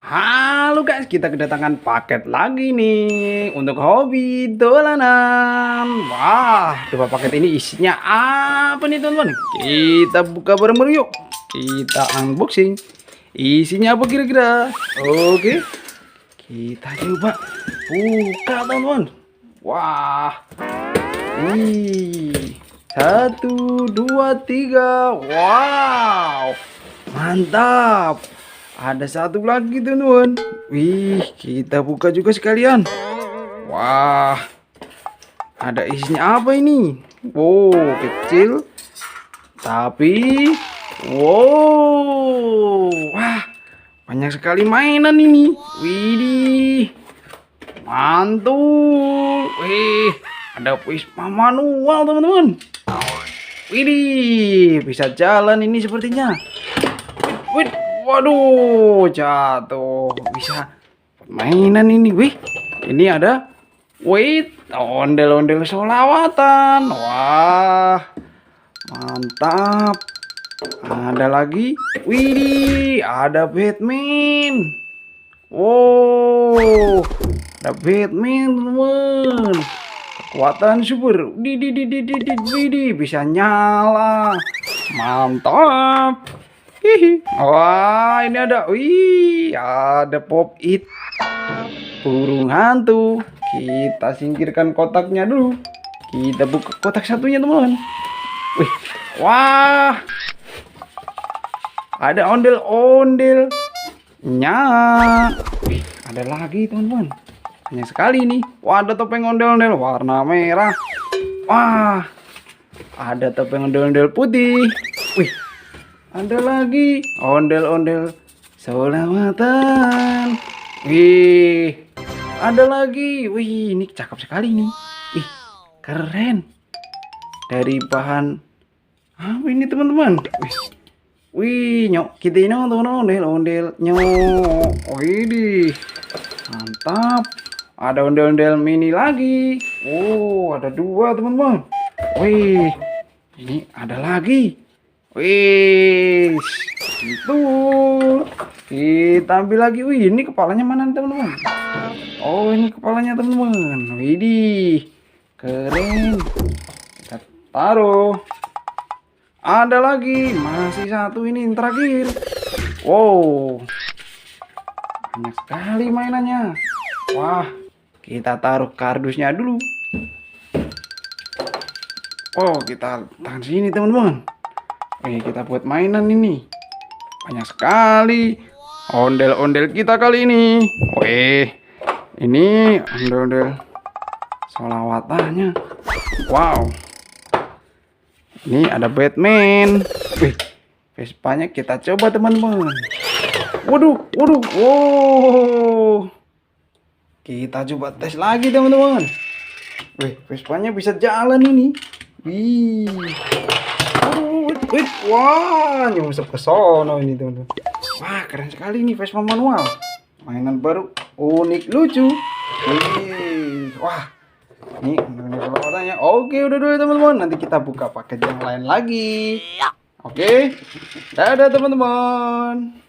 Halo guys, kita kedatangan paket lagi nih untuk hobi dolanan. Wah, coba paket ini isinya apa nih teman-teman? Kita buka bareng-bareng yuk. Kita unboxing. Isinya apa kira-kira? Oke, kita coba buka teman-teman. Wah, wih, 1, 2, 3. Wow, mantap. Ada satu lagi teman-teman. Wih, kita buka juga sekalian. Wah, ada isinya apa ini? Wow, kecil. Tapi, wow. Wah, banyak sekali mainan ini. Widih, mantul. Wih, ada Vespa manual teman-teman. Widih, bisa jalan ini sepertinya. Wih, waduh, jatuh. Bisa mainan ini. Wih, ini ada ondel-ondel solawatan. Wah, mantap. Ada lagi. Wih, ada Batman. Wow, ada Batman teman. Kekuatan super. Widih, bisa nyala. Mantap. Hihi. Wah, ini ada. Wih, ada pop it. Burung hantu. Kita singkirkan kotaknya dulu. Kita buka kotak satunya, teman-teman. Wih. Wah. Ada ondel-ondel. Wih, ada lagi, teman-teman. Banyak sekali nih. Wah, ada topeng ondel-ondel warna merah. Wah. Ada topeng ondel-ondel putih. Wih. Ada lagi ondel-ondel solawatan. Wih, ada lagi. Wih, ini cakep sekali nih. Wih, keren. Dari bahan apa ini teman-teman? Wih, nyok kita ini nonton ondel-ondel nyok. Wih, mantap. Ada ondel-ondel mini lagi. Oh, ada 2 teman-teman. Wih, ini ada lagi. Wih, itu kita ambil lagi. Wih, ini kepalanya mana teman-teman? Oh, ini kepalanya teman-teman. Widih, keren. Kita taruh. Ada lagi, masih satu ini yang terakhir. Wow, banyak sekali mainannya. Wah, kita taruh kardusnya dulu. Oh, kita tahan sini teman-teman. Kita buat mainan ini. Banyak sekali ondel-ondel kita kali ini. Ini ondel-ondel solawatannya. Wow. Ini ada Batman. Vespanya kita coba teman-teman. Waduh. Wow. Kita coba tes lagi teman-teman. Vespanya bisa jalan ini. Wih. Wah, nyungsep ke sono ini teman-teman. Wah, keren sekali nih Vespa manual. Mainan baru, unik, lucu. Wah, ini kelawatannya. Oke, udah dulu teman-teman. Nanti kita buka paket yang lain lagi. Oke, dadah teman-teman.